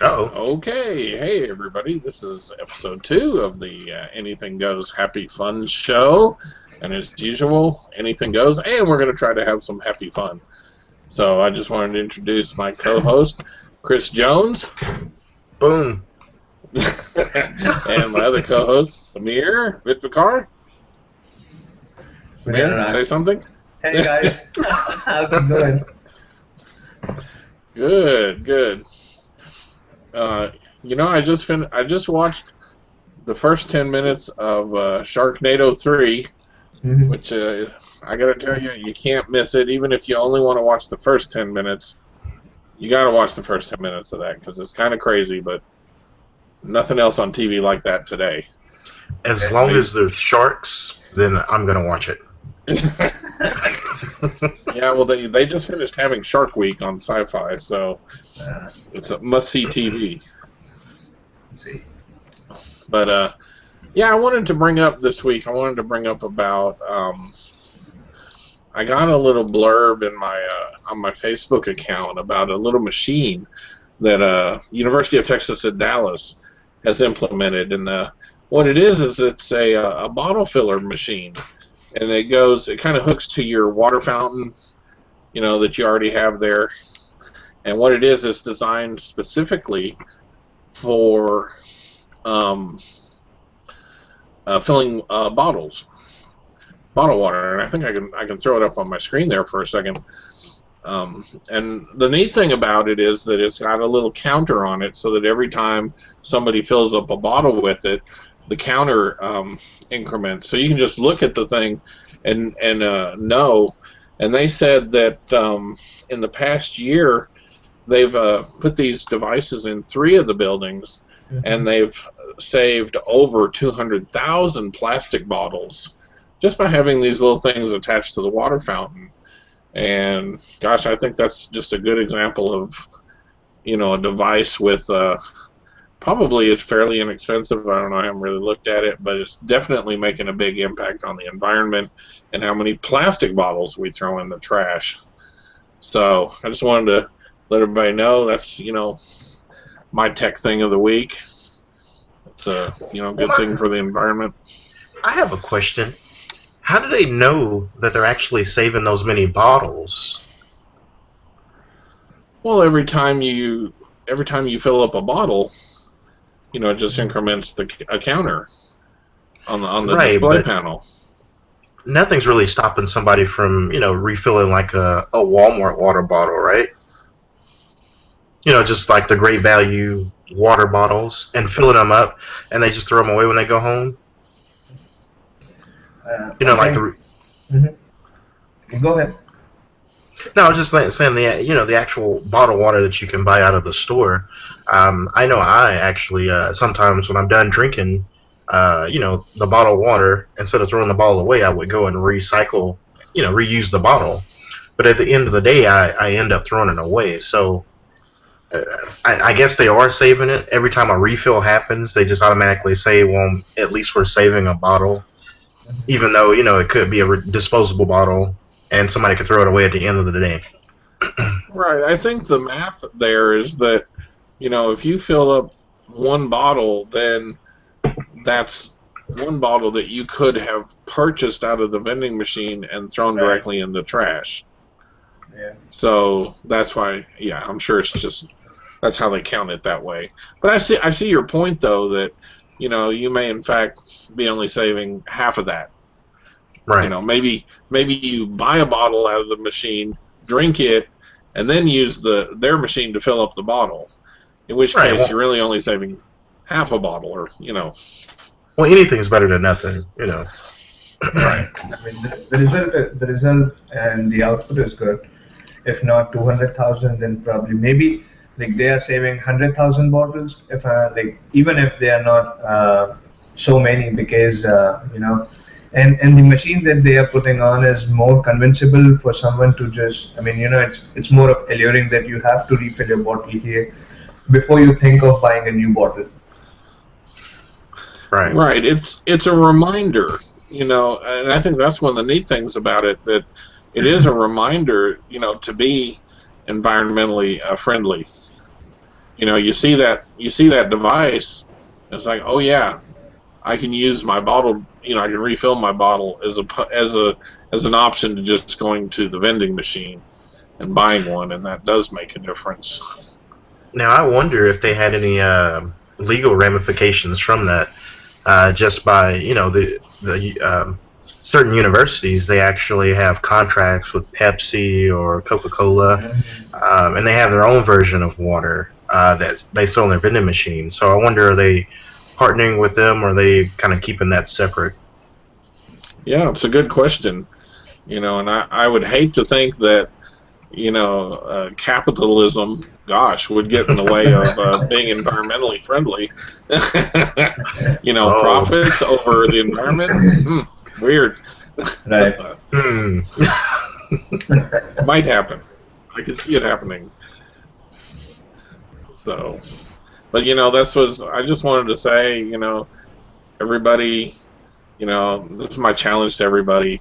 Uh-oh. Okay, hey everybody, this is episode 2 of the Anything Goes Happy Fun show. And as usual, anything goes, and we're going to try to have some happy fun. So I just wanted to introduce my co-host, Chris Jones. Boom. And my other co-host, Samir Vitvikar. Samir, say something? Hey guys, how's it going? Good. I just watched the first 10 minutes of Sharknado 3, which I gotta tell you, you can't miss it. Even if you only want to watch the first 10 minutes, you gotta watch the first 10 minutes of that because it's kind of crazy, but nothing else on TV like that today. As long as there's sharks, then I'm gonna watch it. Yeah, well, they just finished having Shark Week on Sci-Fi, so it's a must-see TV. See. But I wanted to bring up this week. I wanted to bring up about. I got a little blurb in my on my Facebook account about a little machine that University of Texas at Dallas has implemented, and what it is it's a bottle filler machine. And it kind of hooks to your water fountain, that you already have there. And what it is designed specifically for filling bottles, bottle water. And I think I can throw it up on my screen there for a second. And the neat thing about it is that it's got a little counter on it, so that every time somebody fills up a bottle with it, the counter increments, so you can just look at the thing and know. And they said that in the past year they've put these devices in 3 of the buildings, and they've saved over 200,000 plastic bottles just by having these little things attached to the water fountain. And gosh, I think that's just a good example of a device with probably it's fairly inexpensive. I don't know, I haven't really looked at it, but it's definitely making a big impact on the environment and how many plastic bottles we throw in the trash. So I just wanted to let everybody know that's, my tech thing of the week. It's a, good thing for the environment. I have a question. How do they know that they're actually saving those many bottles? Well, every time you fill up a bottle, it just increments a counter on the display panel. Nothing's really stopping somebody from, refilling like a Walmart water bottle, right? Just like the Great Value water bottles, and filling them up, and they just throw them away when they go home. Like the. Go ahead. No, I was just saying the actual bottled water that you can buy out of the store. I know I actually sometimes when I'm done drinking, the bottled water, instead of throwing the bottle away, I would go and recycle, reuse the bottle. But at the end of the day, I end up throwing it away. So I guess they are saving it. Every time a refill happens, they just automatically say, well, at least we're saving a bottle, even though it could be a disposable bottle. And somebody could throw it away at the end of the day. Right. I think the math there is that, if you fill up one bottle, then that's one bottle that you could have purchased out of the vending machine and thrown directly in the trash. Yeah. So that's why, I'm sure it's just that's how they count it that way. But I see your point though, that you may in fact be only saving half of that. Right. Maybe you buy a bottle out of the machine, drink it, and then use their machine to fill up the bottle. In which case, you're really only saving half a bottle, or Well, anything's better than nothing, Right. I mean, the result and the output is good. If not 200,000, then probably maybe they are saving 100,000 bottles. If even if they are not so many, because And the machine that they are putting on is more convincible for someone to just, it's more of alluring that you have to refill your bottle here before you think of buying a new bottle. Right. Right. It's a reminder, and I think that's one of the neat things about it, that it is a reminder, to be environmentally friendly. you see that device. It's like, oh yeah, I can use my bottle. I can refill my bottle as an option to just going to the vending machine and buying one, and that does make a difference. Now, I wonder if they had any legal ramifications from that. Just by the certain universities, they actually have contracts with Pepsi or Coca-Cola, and they have their own version of water that they sell in their vending machine. So I wonder, are they partnering with them, or are they kind of keeping that separate? Yeah, it's a good question. And I would hate to think that capitalism, gosh, would get in the way of being environmentally friendly. Profits over the environment. Weird. Right. Might happen. I can see it happening. So, but I just wanted to say, everybody, this is my challenge to everybody.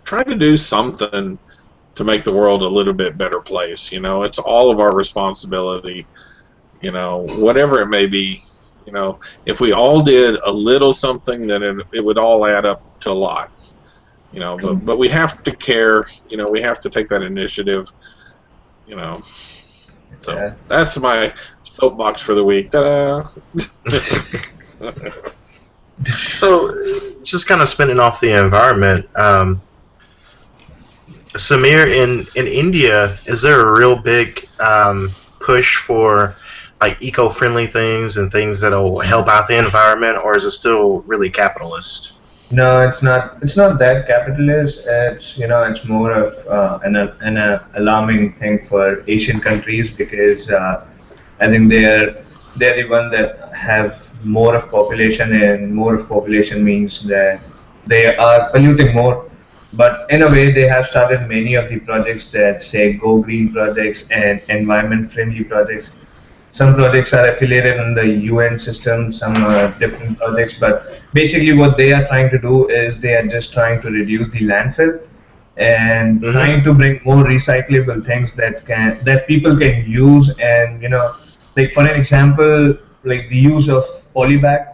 Try to do something to make the world a little bit better place. It's all of our responsibility, whatever it may be. If we all did a little something, then it would all add up to a lot. But we have to care. We have to take that initiative. So Yeah. that's my soapbox for the week. Ta-da! So, just kind of spinning off the environment, Samir, in India, is there a real big push for like eco-friendly things and things that'll help out the environment, or is it still really capitalist? No, it's not. It's not that capitalist. It's more of an alarming thing for Asian countries because I think they're the one that have more of population, and more of population means that they are polluting more. But in a way, they have started many of the projects that say Go Green projects and environment friendly projects. Some projects are affiliated in the UN system, some are different projects, but basically what they are trying to do is they are just trying to reduce the landfill and trying to bring more recyclable things that people can use. And like for an example, like the use of polybag.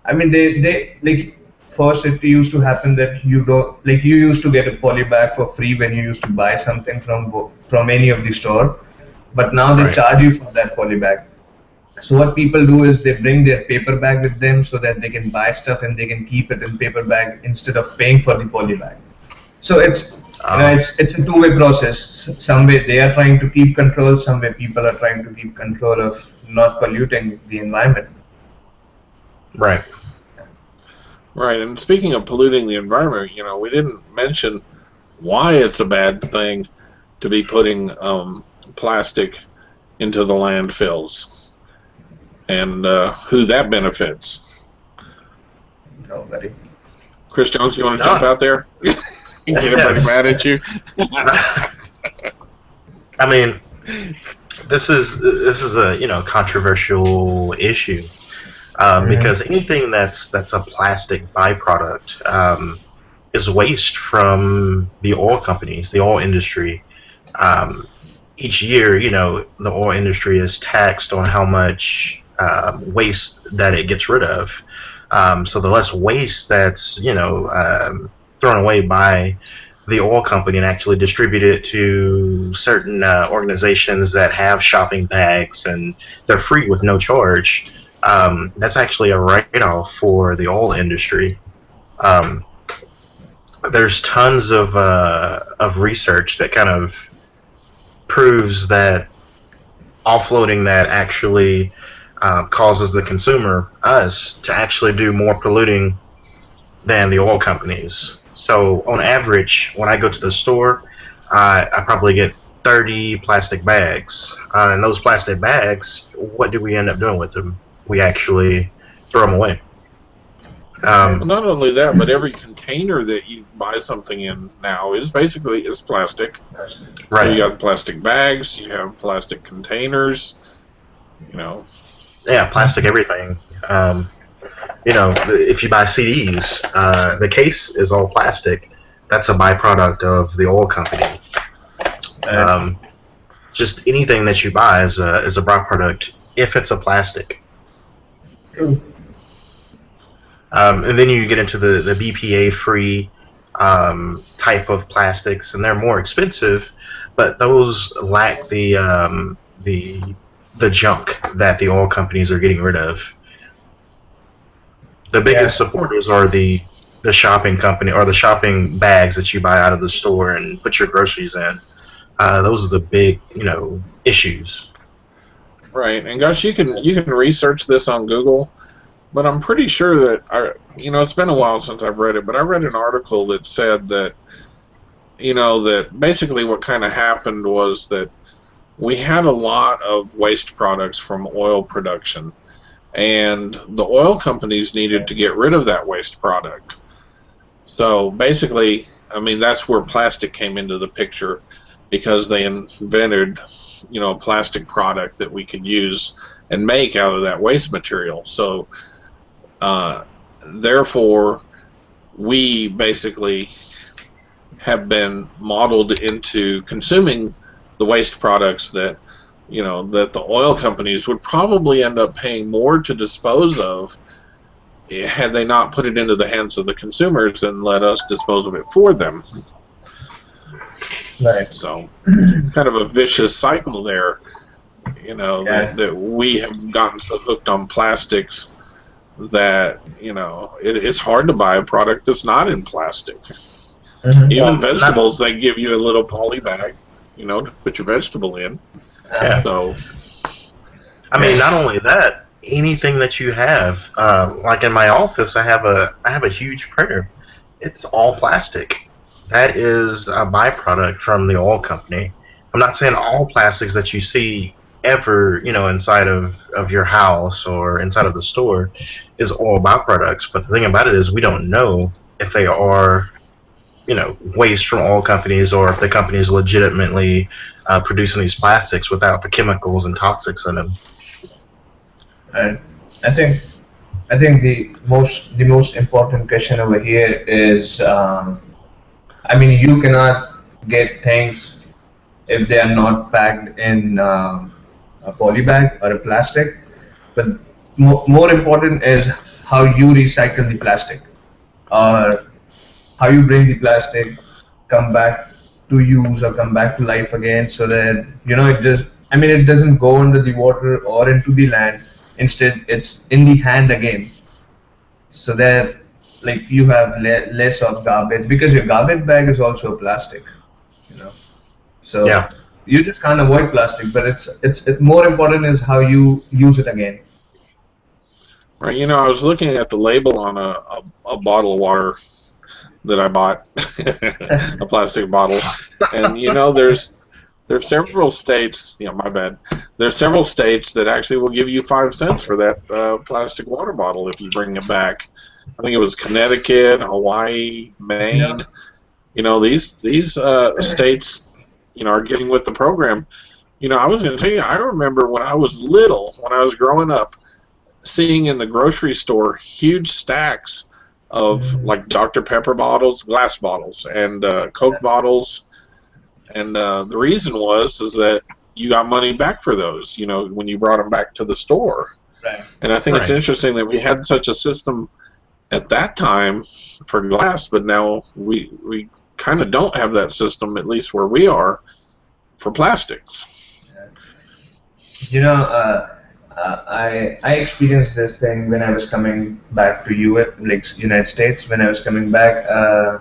I mean, they like first it used to happen that you used to get a polybag for free when you used to buy something from any of the store. But now they Right. charge you for that poly bag. So what people do is they bring their paper bag with them so that they can buy stuff and they can keep it in paper bag instead of paying for the poly bag. So it's it's a two-way process. Some way they are trying to keep control, some way people are trying to keep control of not polluting the environment. Right. Right, and speaking of polluting the environment, we didn't mention why it's a bad thing to be putting plastic into the landfills and who that benefits. Nobody. Chris Jones, you want to jump out there? Get everybody Yes. mad at you? I mean, this is a controversial issue because anything that's a plastic byproduct is waste from the oil companies, the oil industry. Each year, the oil industry is taxed on how much waste that it gets rid of. So the less waste that's thrown away by the oil company and actually distributed to certain organizations that have shopping bags and they're free with no charge. That's actually a write-off for the oil industry. There's tons of research that kind of proves that offloading that actually causes the consumer, us, to actually do more polluting than the oil companies. So on average, when I go to the store, I probably get 30 plastic bags. And those plastic bags, what do we end up doing with them? We actually throw them away. Well, not only that, but every container that you buy something in now is plastic. Right. So you got the plastic bags, you have plastic containers, Yeah, plastic everything. If you buy CDs, the case is all plastic. That's a byproduct of the oil company. just anything that you buy is a byproduct if it's a plastic. True. And then you get into the BPA free type of plastics, and they're more expensive, but those lack the junk that the oil companies are getting rid of. The biggest supporters are the shopping company or the shopping bags that you buy out of the store and put your groceries in. Those are the big, issues. Right, and gosh, you can research this on Google, but I'm pretty sure that it's been a while since I've read it, but I read an article that said that that basically what kind of happened was that we had a lot of waste products from oil production, and the oil companies needed to get rid of that waste product. So basically, I mean, that's where plastic came into the picture, because they invented, a plastic product that we could use and make out of that waste material. So, therefore, we basically have been modeled into consuming the waste products that, that the oil companies would probably end up paying more to dispose of had they not put it into the hands of the consumers and let us dispose of it for them. Right. So it's kind of a vicious cycle there, that we have gotten so hooked on plastics that, it's hard to buy a product that's not in plastic. Mm-hmm. Even vegetables, they give you a little poly bag, to put your vegetable in. Yeah. So, I mean, not only that, anything that you have, like in my office, I have a huge printer. It's all plastic. That is a byproduct from the oil company. I'm not saying all plastics that you see ever, inside of your house or inside of the store is all byproducts. But the thing about it is we don't know if they are, waste from oil companies or if the company is legitimately producing these plastics without the chemicals and toxics in them. And I think the most important question over here is, you cannot get things if they are not packed in a poly bag or a plastic. But more important is how you recycle the plastic, or how you bring the plastic come back to use or come back to life again, so that it doesn't go under the water or into the land. Instead, it's in the hand again, so that you have less of garbage, because your garbage bag is also plastic. So yeah. You just can't avoid plastic, but it's more important is how you use it again. Right. I was looking at the label on a bottle of water that I bought, a plastic bottle, and there's several states. My bad. There's several states that actually will give you 5 cents for that plastic water bottle if you bring it back. I think it was Connecticut, Hawaii, Maine. Yeah. These states, are getting with the program. I was going to tell you, I remember when I was little, when I was growing up, seeing in the grocery store huge stacks of like Dr. Pepper bottles, glass bottles, and Coke bottles, and the reason is that you got money back for those, when you brought them back to the store. Right. And I think it's interesting that we had such a system at that time for glass, but now we kind of don't have that system, at least where we are, for plastics. I experienced this thing when I was coming back to United States. When I was coming back, I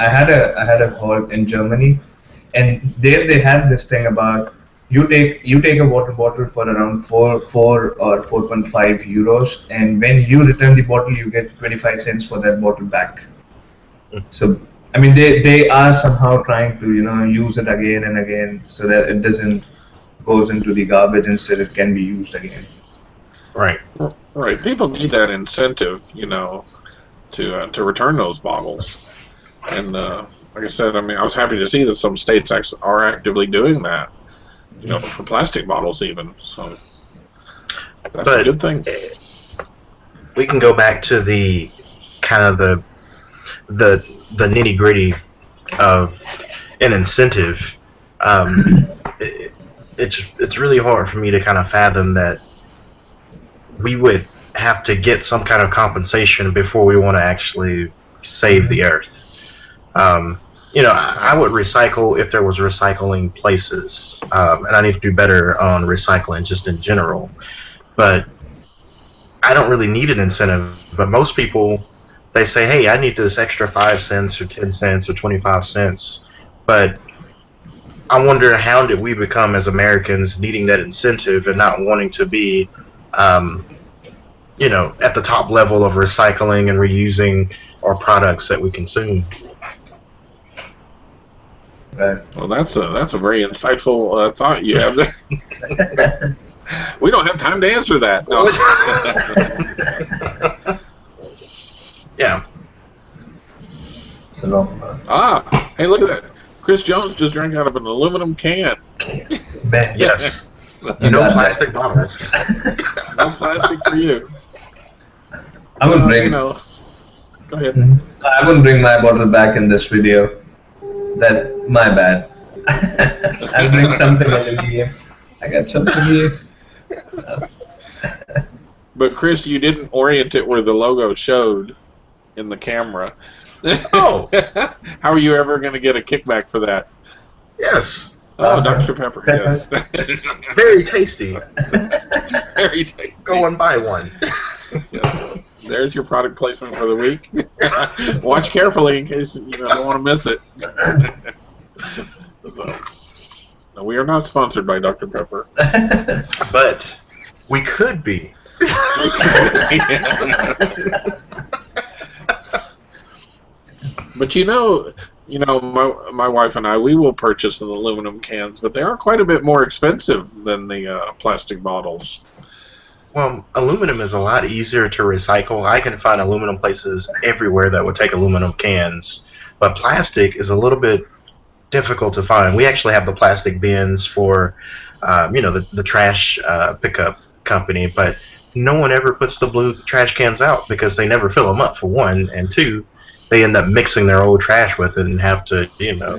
had a halt in Germany, and there they had this thing about you take a water bottle for around 4 or 4.5 euros, and when you return the bottle, you get 25 cents for that bottle back. So they are somehow trying to use it again and again, so that it doesn't goes into the garbage. Instead, it can be used again. Right. Right. People need that incentive, to return those bottles. And like I said, I was happy to see that some states are actively doing that, for plastic bottles even. So that's a good thing. We can go back to the kind of the nitty gritty of an incentive. it's really hard for me to kind of fathom that we would have to get some kind of compensation before we want to actually save the earth. I would recycle if there was recycling places, and I need to do better on recycling just in general. But I don't really need an incentive. But most people, they say, "Hey, I need this extra 5 cents or 10 cents or 25 cents." But I wonder, how did we become as Americans needing that incentive and not wanting to be, at the top level of recycling and reusing our products that we consume? Right. Well, that's a very insightful thought you have there. We don't have time to answer that. No. Yeah. It's a long one. Hey, look at that. Chris Jones just drank out of an aluminum can. Ben. Yes. No plastic bottles. No plastic for you. I would bring. Go ahead. I wouldn't bring my bottle back in this video. My bad. I'll bring something aluminium. I got something here. But Chris, you didn't orient it where the logo showed in the camera. Oh. How are you ever going to get a kickback for that? Yes. Oh, Dr. Pepper. Yes. Very tasty. Very tasty. Go and buy one. Yes. There's your product placement for the week. Watch carefully in case you don't want to miss it. So, no, we are not sponsored by Dr. Pepper. But we could be. But my wife and I, we will purchase the aluminum cans, but they are quite a bit more expensive than the plastic bottles. Well, aluminum is a lot easier to recycle. I can find aluminum places everywhere that would take aluminum cans. But plastic is a little bit difficult to find. We actually have the plastic bins for, the trash pickup company, but no one ever puts the blue trash cans out because they never fill them up, for one, and two, they end up mixing their old trash with it and have to,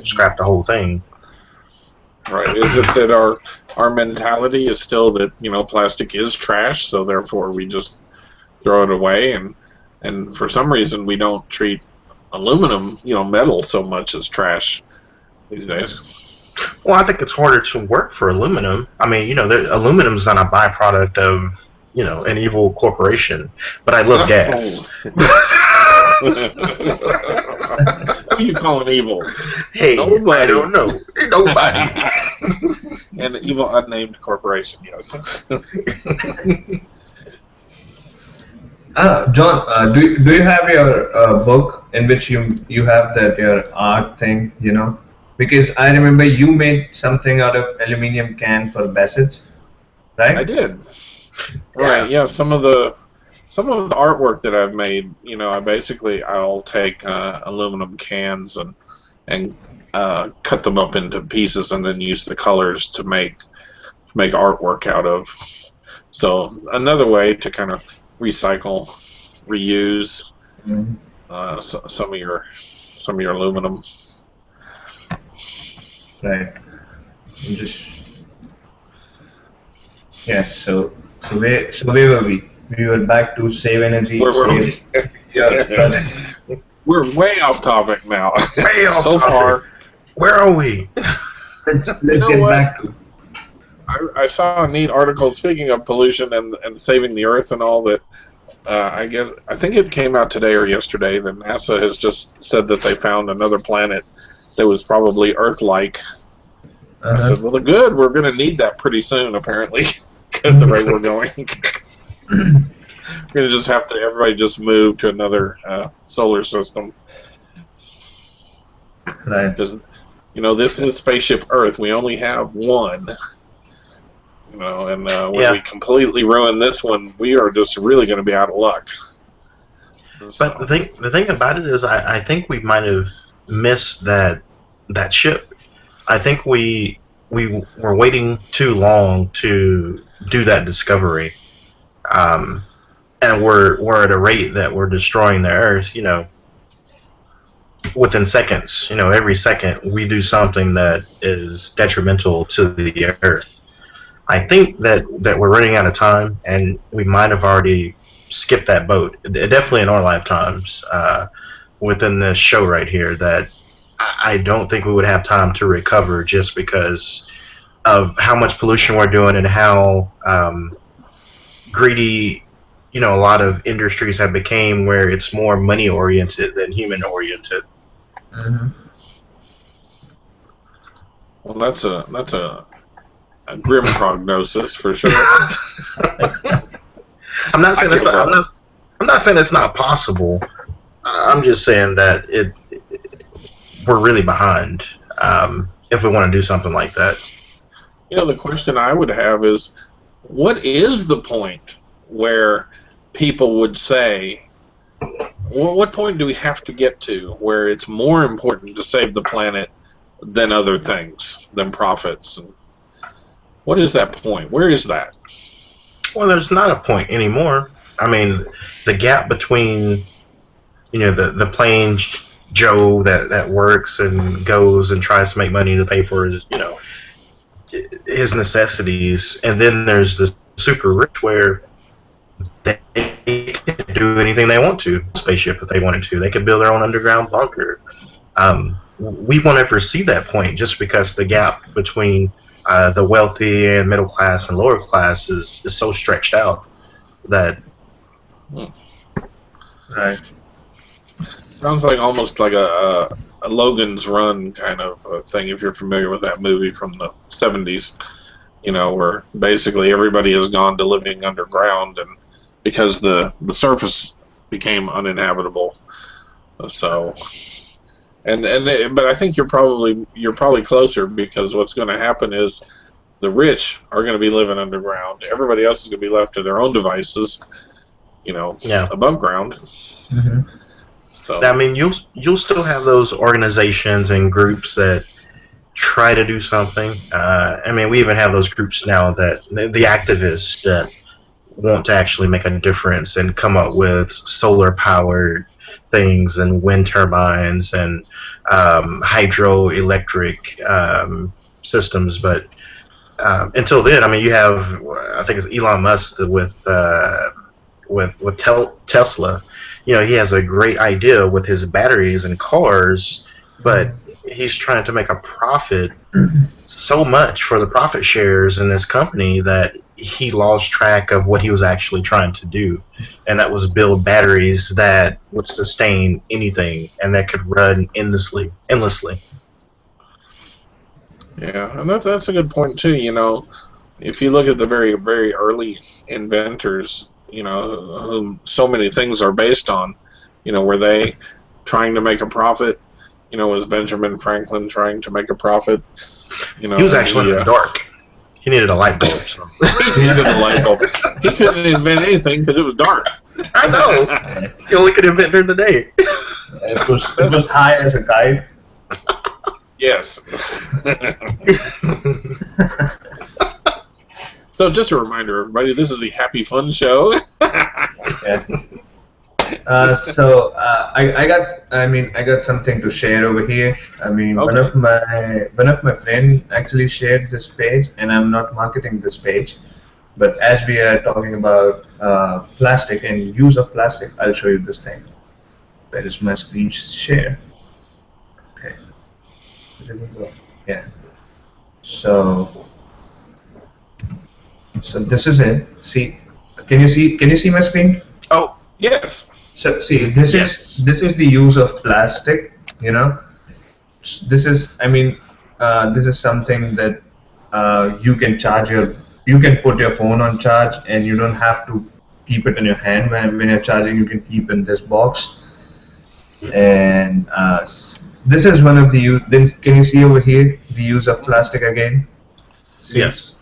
scrap the whole thing. Right. Is it that our mentality is still that, plastic is trash, so therefore we just throw it away, and for some reason we don't treat aluminum, metal so much as trash these days? Well, I think it's harder to work for aluminum. I mean, aluminum's not a byproduct of, an evil corporation, but I love gas. Who you calling evil? Hey, nobody. I don't know. Nobody. An evil unnamed corporation, yes. John, do you have your book in which you have that your art thing, Because I remember you made something out of aluminium can for Bassett's, right? I did. Right. Yeah. Some of the artwork that I've made, I'll take aluminum cans and cut them up into pieces and then use the colors to make artwork out of. So another way to kind of recycle, reuse some of your aluminum. Right. So where were we? We were back to save energy. We're way off topic now. Way off so topic. Far. Where are we? Let's get back to. I saw a neat article, speaking of pollution and saving the earth and all that. I think it came out today or yesterday that NASA has just said that they found another planet that was probably Earth-like. I said, well, good. We're going to need that pretty soon, apparently, at the rate we're going. We're going to just have to, everybody just move to another solar system. Right. Because, this is Spaceship Earth. We only have one. And when we completely ruin this one, we are just really going to be out of luck. But the thing about it is, I think we might have missed that ship. I think we were waiting too long to do that discovery, and we're at a rate that we're destroying the Earth. Within seconds. Every second we do something that is detrimental to the Earth. I think that we're running out of time, and we might have already skipped that boat. Definitely in our lifetimes, within this show right here, that I don't think we would have time to recover just because of how much pollution we're doing and how greedy, a lot of industries have become, where it's more money oriented than human oriented. Mm-hmm. Well, that's a grim prognosis for sure. I'm not saying it's not. I'm not saying it's not possible. I'm just saying that we're really behind if we want to do something like that. The question I would have is, what is the point where people would say, well, what point do we have to get to where it's more important to save the planet than other things, than profits? And what is that point? Where is that? Well, there's not a point anymore. I mean, the gap between, the plain Joe that works and goes and tries to make money to pay for his, his necessities, and then there's the super rich where they can do anything they want to. Spaceship if they wanted to. They could build their own underground bunker. We won't ever see that point just because the gap between the wealthy and middle class and lower class is so stretched out that. Right. Sounds like almost like a Logan's Run kind of thing, if you're familiar with that movie from the 70s, where basically everybody has gone to living underground, and because the surface became uninhabitable. So, but I think you're probably closer, because what's going to happen is the rich are going to be living underground. Everybody else is going to be left to their own devices, above ground. Mm-hmm. So I mean, you'll still have those organizations and groups that try to do something. I mean, we even have those groups now that the activists that want to actually make a difference and come up with solar-powered things and wind turbines and hydroelectric systems. But until then, I mean, you have, I think it's Elon Musk with Tesla. He has a great idea with his batteries and cars, but he's trying to make a profit so much for the profit shares in this company that he lost track of what he was actually trying to do, and that was build batteries that would sustain anything and that could run endlessly. Yeah, and that's a good point too. If you look at the very, very early inventors, whom so many things are based on, were they trying to make a profit? Was Benjamin Franklin trying to make a profit? He was actually in the dark. He needed a light bulb. So. He needed a light bulb. He couldn't invent anything because it was dark. I know. He only could invent during the day. It was high as a kite. Yes. So just a reminder, everybody, this is the Happy Fun Show. Yeah. I got something to share over here. I mean, Okay. one of my friends actually shared this page, and I'm not marketing this page, but as we are talking about plastic and use of plastic, I'll show you this thing. Where is my screen share? Okay. There we go. Yeah. So this is it. See, can you see my screen? Oh, Yes. So see, this is the use of plastic. This is something that you can put your phone on charge, and you don't have to keep it in your hand when you're charging. You can keep in this box. And this is one of the use. Then can you see over here the use of plastic again? See? yes.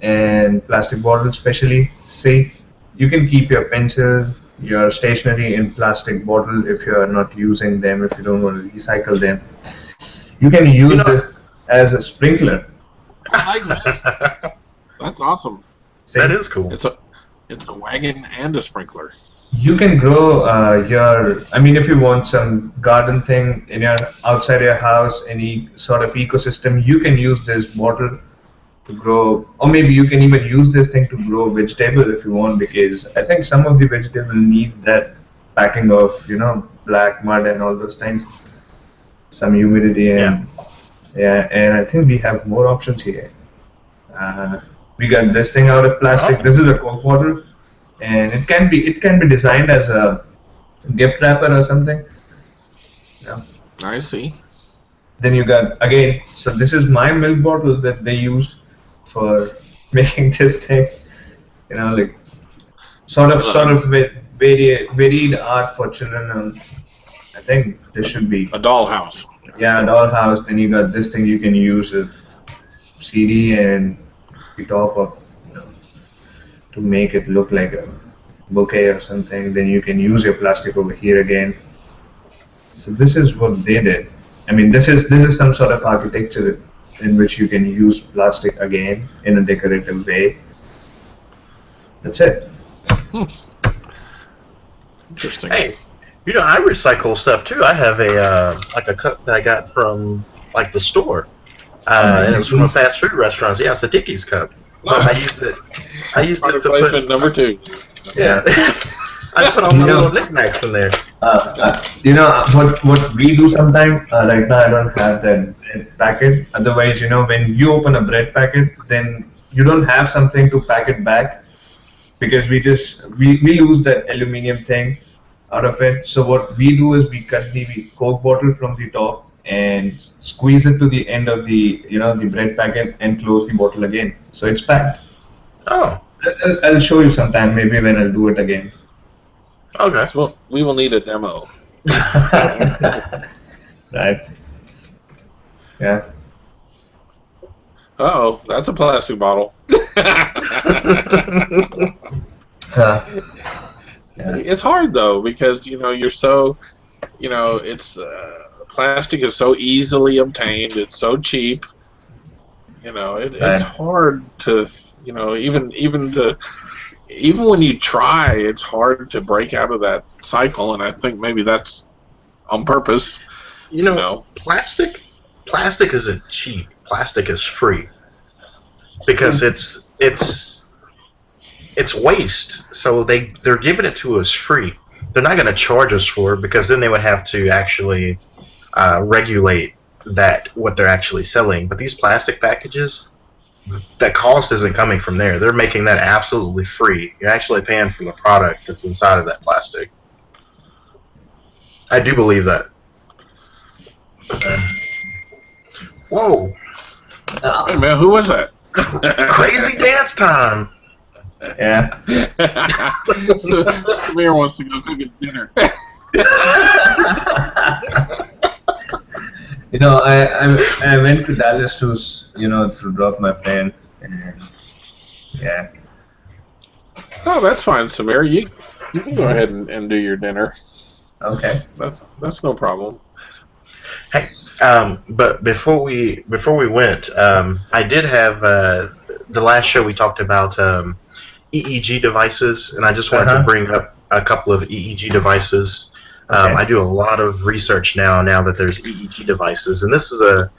And plastic bottles especially. See, you can keep your pencil, your stationery in plastic bottle if you are not using them, if you don't want to recycle them. You can use this as a sprinkler. I like that. That's awesome. See? That is cool. It's a wagon and a sprinkler. You can grow if you want some garden thing in your outside your house, any sort of ecosystem, you can use this bottle to grow, or maybe you can even use this thing to grow vegetable if you want, because I think some of the vegetable need that packing of black mud and all those things, some humidity and and I think we have more options here. We got this thing out of plastic. This is a Coke bottle, and it can be designed as a gift wrapper or something. Yeah. I see. Then you got again. So this is my milk bottle that they used for making this thing. Like sort of varied art for children. I think this should be a dollhouse. Yeah, a dollhouse. Then you got this thing you can use a CD and the top of to make it look like a bouquet or something. Then you can use your plastic over here again. So this is what they did. I mean, this is some sort of architecture in which you can use plastic again in a decorative way. That's it. Interesting. Hey, I recycle stuff too. I have a cup that I got from the store, and it was from a fast food restaurant. So, yeah, it's a Dickies cup. But I used it to put number 2. Yeah. I put all my little knickknacks in there. What we do sometimes, right now I don't have that bread packet. Otherwise, when you open a bread packet, then you don't have something to pack it back, because we lose that aluminum thing out of it. So what we do is we cut the Coke bottle from the top and squeeze it to the end of the the bread packet and close the bottle again. So it's packed. Oh. I'll show you sometime, maybe when I'll do it again. Okay. So we will need a demo. Right. Yeah. Uh-oh, that's a plastic bottle. It's hard though, because you're so, it's plastic is so easily obtained. It's so cheap. It's hard to, even when you try, it's hard to break out of that cycle, and I think maybe that's on purpose. Plastic isn't cheap. Plastic is free because it's waste. So they're giving it to us free. They're not going to charge us for it, because then they would have to actually regulate what they're actually selling. But these plastic packages, that cost isn't coming from there. They're making that absolutely free. You're actually paying for the product that's inside of that plastic. I do believe that. Whoa. Hey man, who was that? Crazy dance time. Yeah. So Samir wants to go cook his dinner. I went to Dallas to drop my friend, and yeah. Oh, that's fine, Samir. You can go ahead and do your dinner. Okay. That's no problem. Hey, but before we went, I did have the last show we talked about EEG devices, and I just wanted to bring up a couple of EEG devices. I do a lot of research now that there's EEG devices, and this is a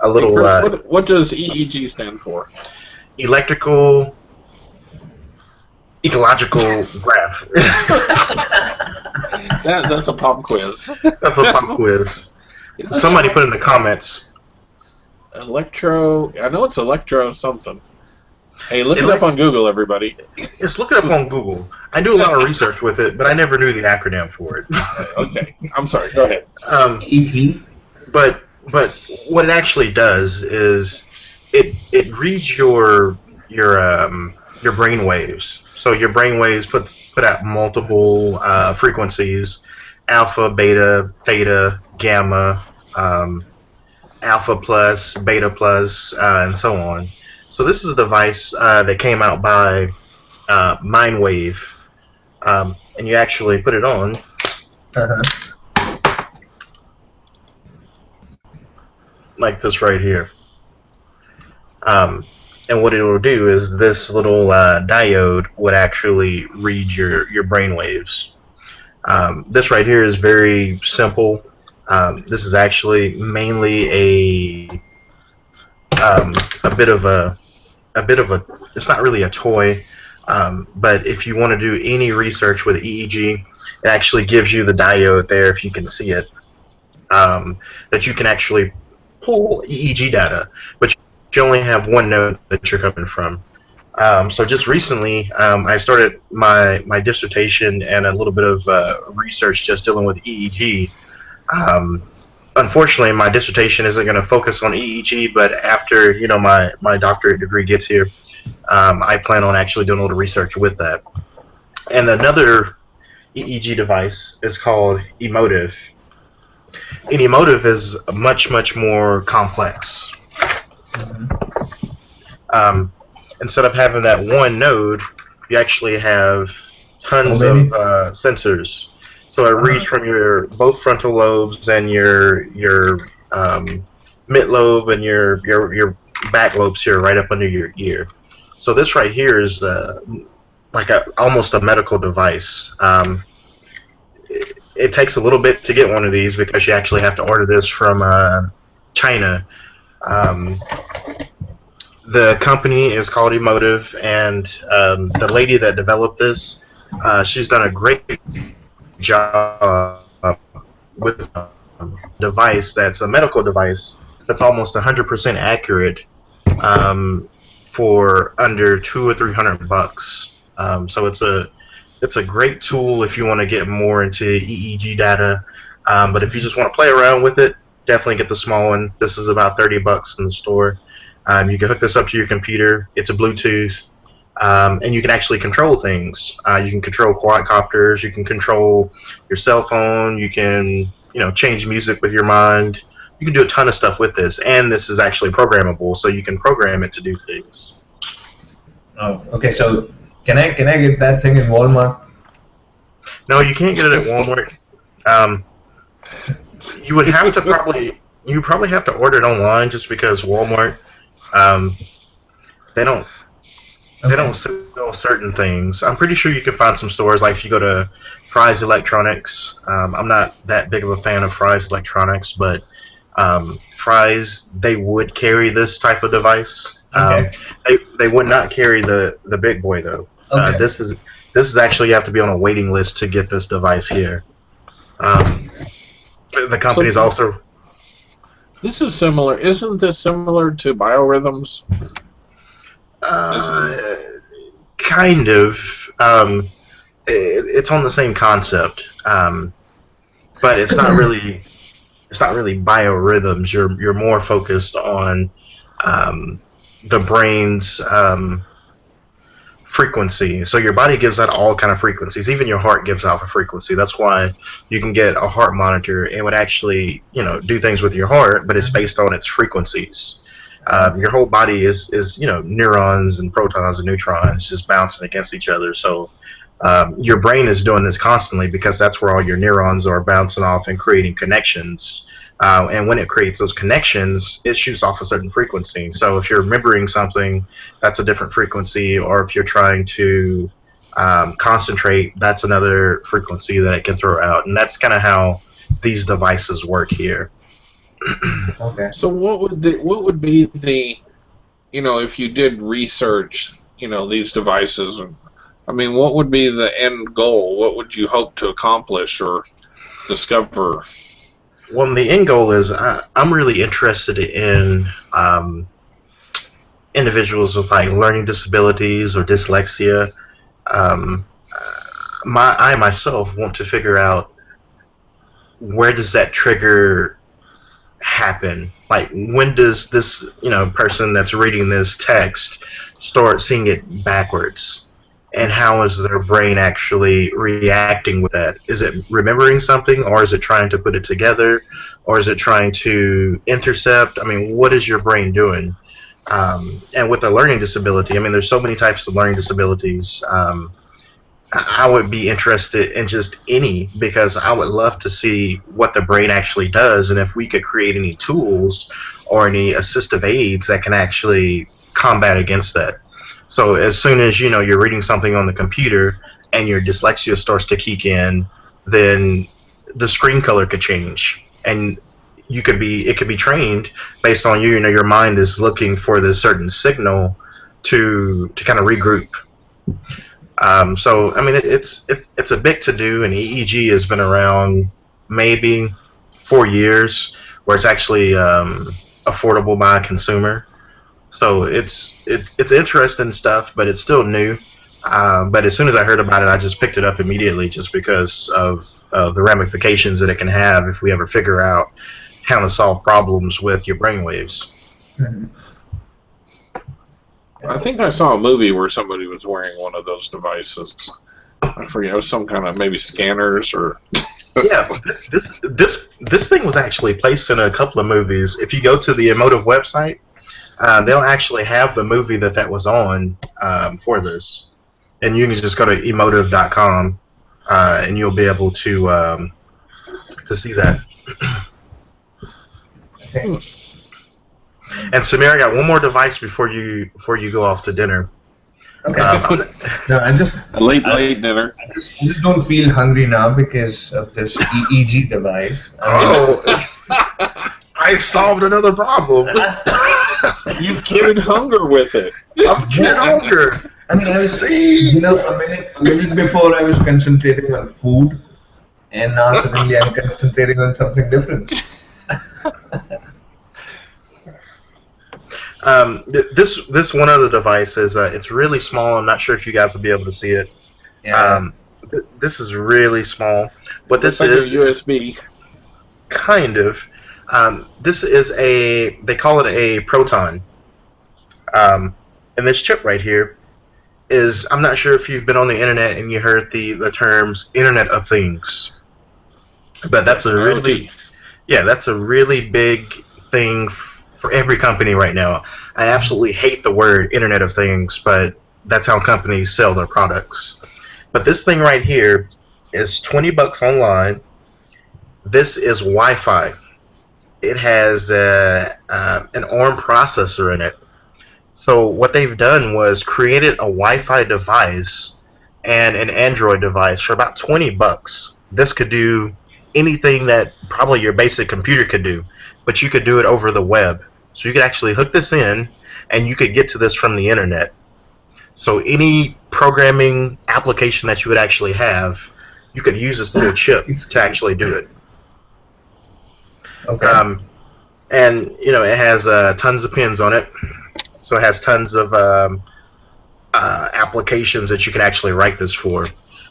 little. Chris, what does EEG stand for? Ecological graph. That's a pop quiz. That's a pop quiz. Somebody put in the comments. I know it's electro something. Hey, look it up on Google, everybody. Just look it up on Google. I do a lot of research with it, but I never knew the acronym for it. Okay, I'm sorry. Go ahead. EEG. But what it actually does is it reads your brain waves. So your brain waves put out multiple frequencies: alpha, beta, theta, gamma, alpha plus, beta plus, and so on. So this is a device that came out by Mindwave, and you actually put it on. Like this right here. And what it will do is this little diode would actually read your brain waves. This right here is very simple. This is actually mainly a bit of a a bit of a, it's not really a toy, but if you want to do any research with EEG, it actually gives you the diode there, if you can see it, that you can actually pull EEG data, but you only have one node that you're coming from. So just recently, I started my dissertation and a little bit of research just dealing with EEG. Unfortunately, my dissertation isn't going to focus on EEG, but after my doctorate degree gets here, I plan on actually doing a little research with that. And another EEG device is called Emotiv. And Emotiv is much more complex. Instead of having that one node, you actually have tons of sensors. So it reads from your both frontal lobes and your mid lobe and your back lobes here, right up under your ear. So this right here is like almost a medical device. It takes a little bit to get one of these because you actually have to order this from China. The company is called Emotiv, and the lady that developed this, she's done a great job with a device that's a medical device that's almost 100% accurate for under $200 or $300. So it's a great tool if you want to get more into EEG data. But if you just want to play around with it, definitely get the small one. This is about $30 in the store. You can hook this up to your computer. It's a Bluetooth, and you can actually control things. You can control quadcopters. You can control your cell phone. You can, change music with your mind. You can do a ton of stuff with this, and this is actually programmable, so you can program it to do things. Oh, okay. So can I get that thing in Walmart? No, you can't get it at Walmart. You would have to probably have to order it online, just because Walmart. They don't sell certain things. I'm pretty sure you can find some stores, like if you go to Fry's Electronics. I'm not that big of a fan of Fry's Electronics, but Fry's, they would carry this type of device. Okay. They would not carry the big boy though. Okay. This is actually, you have to be on a waiting list to get this device here. The company's also. This is similar. Isn't this similar to biorhythms? Kind of. It's on the same concept, but it's not really. It's not really biorhythms. You're more focused on the brain's frequency. So your body gives out all kind of frequencies. Even your heart gives off a frequency. That's why you can get a heart monitor. It would actually, do things with your heart, but it's based on its frequencies. Your whole body is neurons and protons and neutrons just bouncing against each other. So your brain is doing this constantly because that's where all your neurons are bouncing off and creating connections. And when it creates those connections, it shoots off a certain frequency. So if you're remembering something, that's a different frequency, or if you're trying to concentrate, that's another frequency that it can throw out. And that's kind of how these devices work here. Okay. So what would be the, if you did research, these devices, what would be the end goal? What would you hope to accomplish or discover? Well, the end goal is I'm really interested in individuals with like learning disabilities or dyslexia. I myself want to figure out, where does that trigger happen? Like, when does this person that's reading this text start seeing it backwards? And how is their brain actually reacting with that? Is it remembering something, or is it trying to put it together, or is it trying to intercept? What is your brain doing? And with a learning disability, there's so many types of learning disabilities. I would be interested in just any, because I would love to see what the brain actually does, and if we could create any tools or any assistive aids that can actually combat against that. So as soon as you're reading something on the computer and your dyslexia starts to kick in, then the screen color could change, and it could be trained based on your mind is looking for this certain signal to kind of regroup. So I mean, it's a big to do, and EEG has been around maybe 4 years, where it's actually affordable by a consumer. So it's interesting stuff, but it's still new. But as soon as I heard about it, I just picked it up immediately, just because of the ramifications that it can have if we ever figure out how to solve problems with your brainwaves. Mm-hmm. I think I saw a movie where somebody was wearing one of those devices. I forget, it was some kind of maybe scanners or. Yeah, this thing was actually placed in a couple of movies. If you go to the Emotive website, they'll actually have the movie that was on for this, and you can just go to emotive.com, and you'll be able to see that. And Samir, I got one more device before you go off to dinner. Okay. No, a late dinner. I just don't feel hungry now because of this EEG device. I solved another problem. You've cured hunger with it. I've cured hunger. I mean, a minute before I was concentrating on food, and now suddenly I'm concentrating on something different. This one other device is it's really small. I'm not sure if you guys will be able to see it. Yeah. This is really small. What this like is a USB. Kind of. This is they call it a proton. And this chip right here is, I'm not sure if you've been on the internet and you heard the terms Internet of Things, but that's a really big thing for every company right now. I absolutely hate the word Internet of Things, but that's how companies sell their products. But this thing right here is $20 online. This is Wi-Fi. It has an ARM processor in it. So what they've done was created a Wi-Fi device and an Android device for about $20. This could do anything that probably your basic computer could do, but you could do it over the web. So you could actually hook this in, and you could get to this from the internet. So any programming application that you would actually have, you could use this little chip to actually do it. Okay. And it has tons of pins on it, so it has tons of applications that you can actually write this for.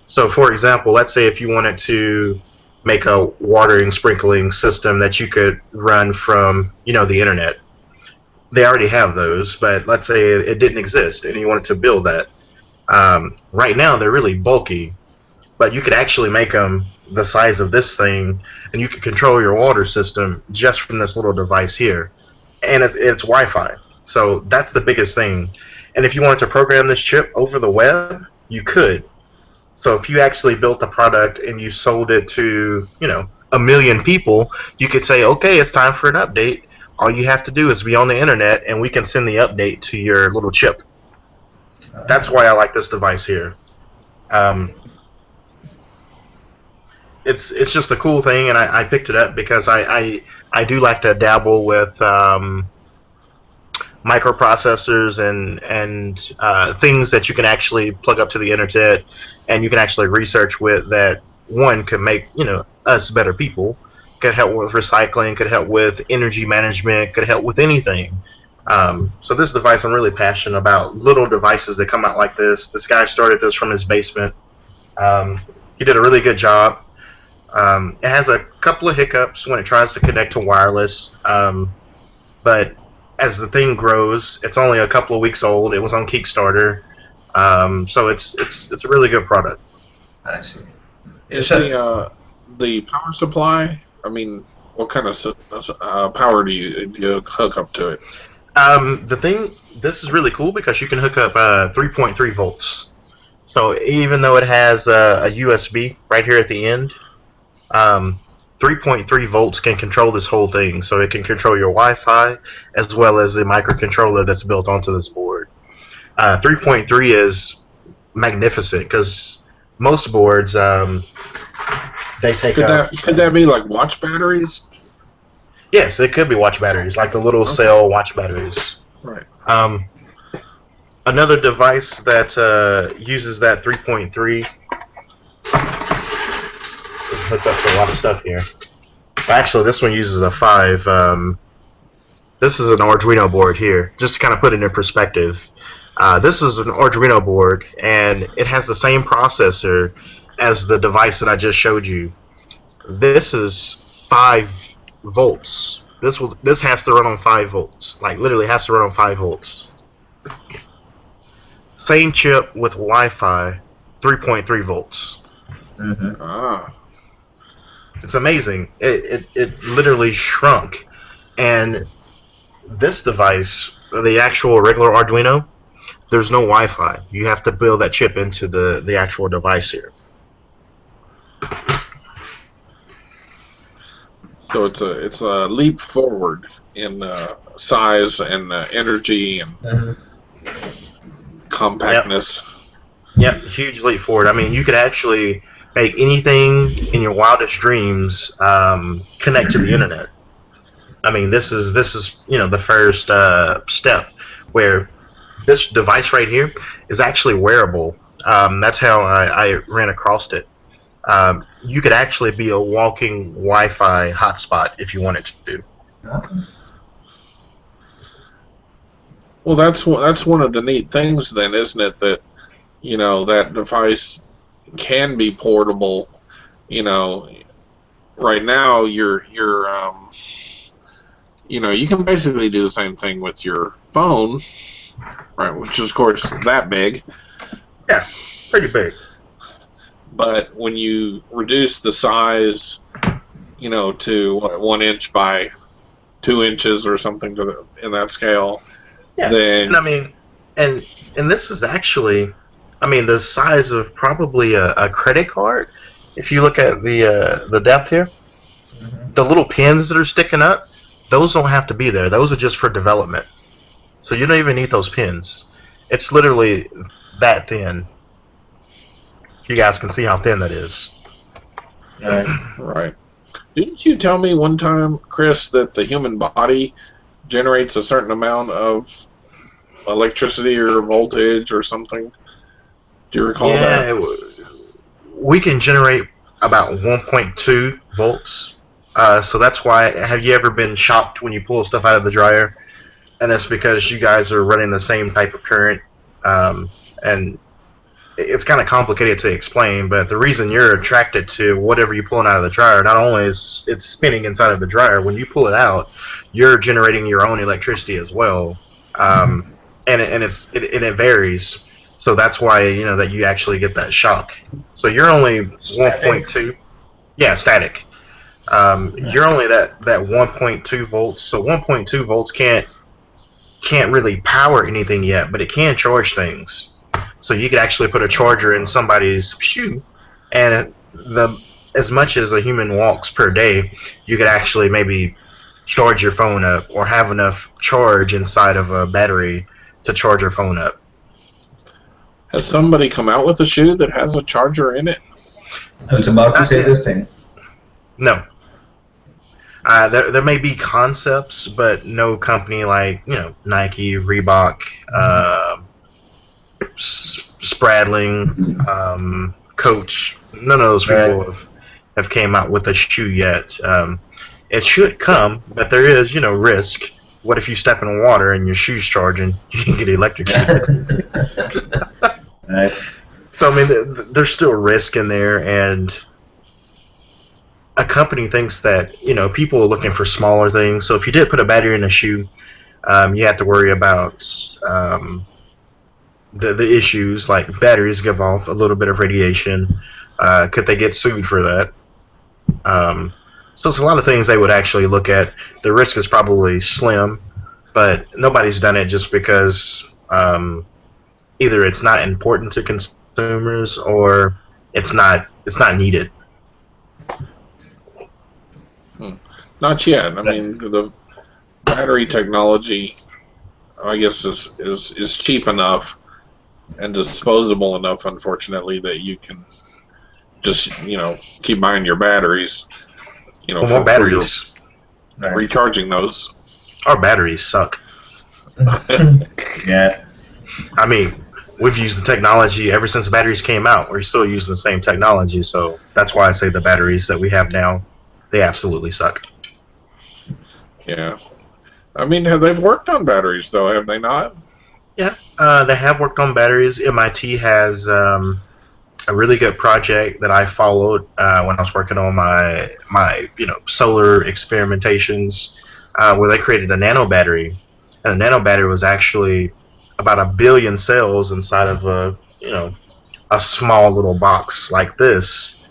So, for example, let's say if you wanted to make a watering sprinkling system that you could run from the internet. They already have those, but let's say it didn't exist and you wanted to build that. Right now they're really bulky, but you could actually make them the size of this thing, and you could control your water system just from this little device here. And it's Wi-Fi, so that's the biggest thing. And if you wanted to program this chip over the web, you could. So if you actually built a product and you sold it to 1 million people, you could say, okay, it's time for an update. All you have to do is be on the internet, and we can send the update to your little chip. That's why I like this device here. It's just a cool thing, and I picked it up because I do like to dabble with microprocessors and things that you can actually plug up to the internet, and you can actually research with that. One could make us better people. Could help with recycling, could help with energy management, could help with anything. So this device, I'm really passionate about little devices that come out like this. This guy started this from his basement. He did a really good job. It has a couple of hiccups when it tries to connect to wireless, but as the thing grows, it's only a couple of weeks old. It was on Kickstarter, so it's a really good product. I see. Is the power supply? I mean, what kind of power do you hook up to it? This is really cool because you can hook up 3.3 volts. So even though it has a USB right here at the end, 3.3 volts can control this whole thing. So it can control your Wi-Fi as well as the microcontroller that's built onto this board. 3.3 is magnificent because most boards they take could that be like watch batteries? Yes, it could be watch batteries, like the little cell watch batteries. Right. Another device that uses that 3.3 is hooked up to a lot of stuff here. Actually, this one uses a 5. This is an Arduino board here, just to kind of put it in perspective. This is an Arduino board, and it has the same processor as the device that I just showed you. This is 5 volts. This has to run on 5 volts. Like, literally has to run on 5 volts. Same chip with Wi-Fi, 3.3 volts. Mm-hmm. Ah. It's amazing. It literally shrunk. And this device, the actual regular Arduino, there's no Wi-Fi. You have to build that chip into the actual device here. So it's a leap forward in size and energy and compactness. Yep, huge leap forward. I mean, you could actually make anything in your wildest dreams connect to the internet. I mean, this is the first step where this device right here is actually wearable. That's how I ran across it. You could actually be a walking Wi-Fi hotspot if you wanted to. Well, that's one of the neat things, then, isn't it? That that device can be portable. Right now you can basically do the same thing with your phone, right? Which is, of course, that big. Yeah, pretty big. But when you reduce the size, to 1 inch by 2 inches or something in that scale, then and I mean, and this is actually, the size of probably a credit card. If you look at the depth here, the little pins that are sticking up, those don't have to be there. Those are just for development. So you don't even need those pins. It's literally that thin. You guys can see how thin that is. Right. Didn't you tell me one time, Chris, that the human body generates a certain amount of electricity or voltage or something? Do you recall that? Yeah, we can generate about 1.2 volts. So that's why, have you ever been shocked when you pull stuff out of the dryer? And that's because you guys are running the same type of current. And it's kind of complicated to explain, but the reason you're attracted to whatever you're pulling out of the dryer, not only is it spinning inside of the dryer, when you pull it out, you're generating your own electricity as well. And it varies. So that's why, that you actually get that shock. So you're only 1.2. Yeah, static. You're only that 1.2 volts. So 1.2 volts can't really power anything yet, but it can charge things. So you could actually put a charger in somebody's shoe, and as much as a human walks per day, you could actually maybe charge your phone up or have enough charge inside of a battery to charge your phone up. Has somebody come out with a shoe that has a charger in it? I was about to say this thing. No. There may be concepts, but no company like Nike, Reebok, Spradling, Coach. None of those people have came out with a shoe yet. It should come, but there is risk. What if you step in water and your shoe's charging? You can get electrocuted. Right. So there's still risk in there, and a company thinks that people are looking for smaller things. So if you did put a battery in a shoe, you have to worry about the issues like batteries give off a little bit of radiation. Could they get sued for that? So it's a lot of things they would actually look at. The risk is probably slim, but nobody's done it just because either it's not important to consumers or it's not needed. Not yet. I mean, the battery technology, I guess, is cheap enough and disposable enough, unfortunately, that you can just keep buying your batteries. More batteries. Recharging those. Our batteries suck. Yeah. I mean, we've used the technology ever since batteries came out. We're still using the same technology, so that's why I say the batteries that we have now, they absolutely suck. Yeah. I mean, they've worked on batteries, though, have they not? Yeah, they have worked on batteries. MIT has a really good project that I followed when I was working on my solar experimentations, where they created a nano battery, and a nano battery was actually about 1 billion cells inside of a small little box like this.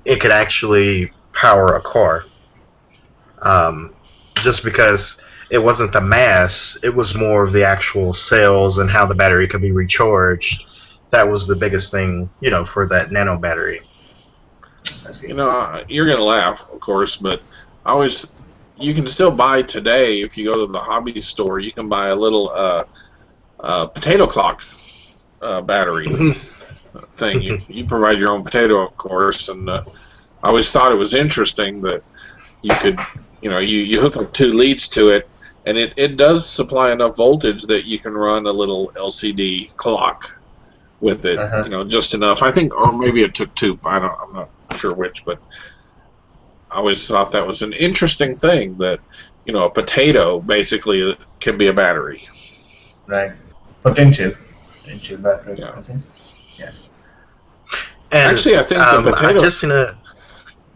It could actually power a car, just because it wasn't the mass, it was more of the actual cells and how the battery could be recharged. That was the biggest thing, for that nano battery. You're going to laugh, of course, but you can still buy today, if you go to the hobby store, you can buy a little potato clock battery thing. You provide your own potato, of course, and I always thought it was interesting that you could, you hook up 2 leads to it, and it does supply enough voltage that you can run a little LCD clock with it, just enough. I think, or maybe it took 2. I'm not sure which, but I always thought that was an interesting thing that, a potato basically can be a battery. Right. Potential battery. Yeah. I think. Yeah. And, actually, I think the potato. I just seen a.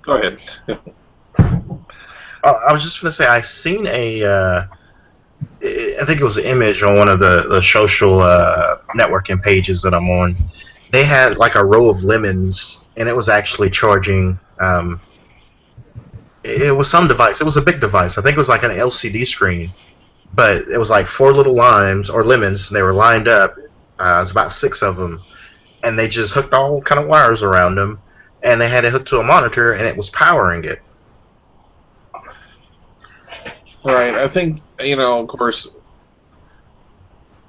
Go ahead. I was just going to say, I seen I think it was an image on one of the social networking pages that I'm on. They had like a row of lemons, and it was actually charging. It was some device. It was a big device. I think it was like an LCD screen, but it was like 4 little lemons, and they were lined up. It was about 6 of them, and they just hooked all kind of wires around them, and they had it hooked to a monitor, and it was powering it. Right. I think, of course,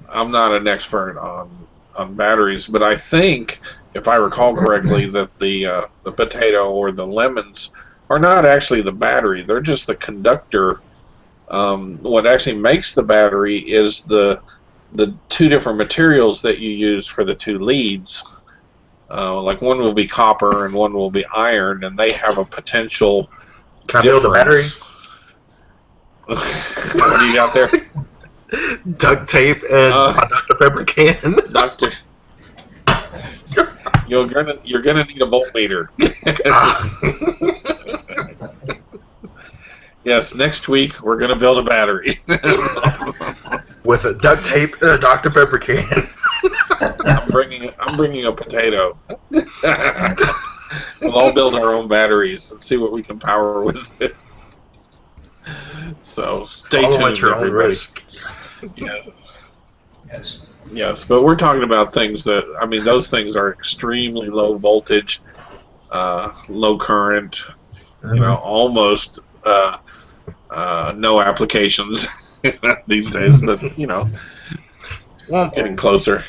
I'm not an expert on batteries, but I think, if I recall correctly, that the potato or the lemons are not actually the battery. They're just the conductor. What actually makes the battery is the 2 different materials that you use for the 2 leads. Like one will be copper and one will be iron, and they have a potential Can I build a battery? What do you got there? Duct tape and a Dr. Pepper can. Doctor, you're gonna need a voltmeter. Yes, next week we're gonna build a battery with a duct tape and a Dr. Pepper can. I'm bringing a potato. We'll all build our own batteries and see what we can power with it. So stay tuned, at your own everybody. risk. Yes, but we're talking about things that, those things are extremely low voltage, low current, almost no applications these days, but well, getting closer.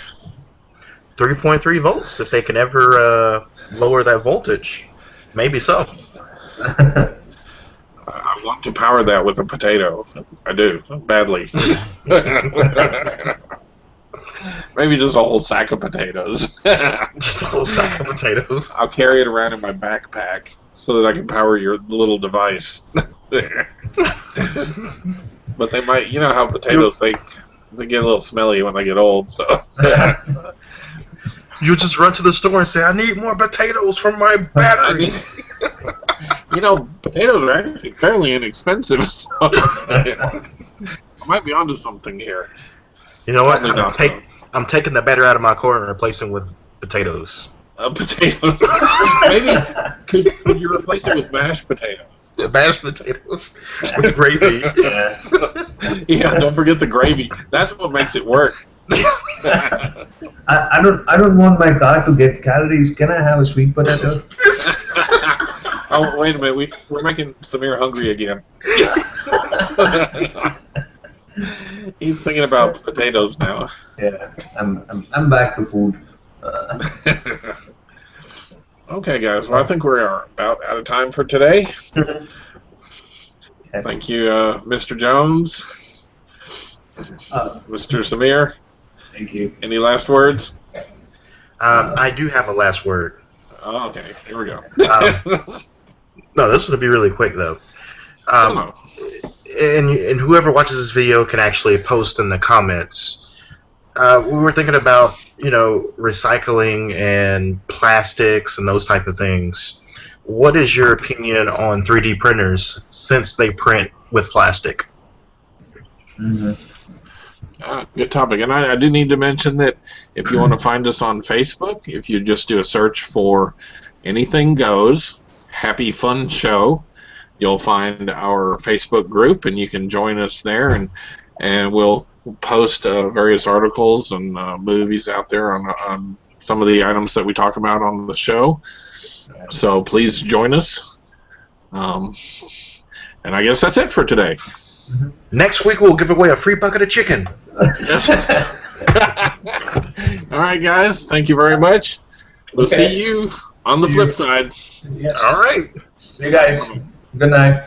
3.3 volts. If they can ever lower that voltage, maybe so. I want to power that with a potato. I do, badly. Maybe just a whole sack of potatoes. Just a whole sack of potatoes. I'll carry it around in my backpack so that I can power your little device. But they might, how potatoes, they get a little smelly when they get old, so. You just run to the store and say, I need more potatoes from my battery. Potatoes are actually fairly inexpensive, so I might be onto something here. You know what? I'm taking the batter out of my car and replacing with potatoes. Potatoes. Maybe could you replace it with mashed potatoes? Mashed potatoes with gravy. Yeah, don't forget the gravy. That's what makes it work. I don't want my car to get calories. Can I have a sweet potato? Oh, wait a minute. We're making Samir hungry again. He's thinking about potatoes now. Yeah, I'm back to food. Okay, guys. Well, I think we're about out of time for today. Thank you, Mr. Jones, Mr. Samir. Thank you. Any last words? I do have a last word. Oh, okay, here we go. No, this will be really quick though. Oh. And whoever watches this video can actually post in the comments. We were thinking about, recycling and plastics and those type of things. What is your opinion on 3D printers since they print with plastic? Good topic. And I do need to mention that if you want to find us on Facebook, if you just do a search for Anything Goes, Happy Fun Show, you'll find our Facebook group, and you can join us there, and we'll post various articles and movies out there on some of the items that we talk about on the show. So please join us. And I guess that's it for today. Next week we'll give away a free bucket of chicken. Yes. All right, guys. Thank you very much. We'll see you on the flip side. Yes. All right. See you guys. Good night.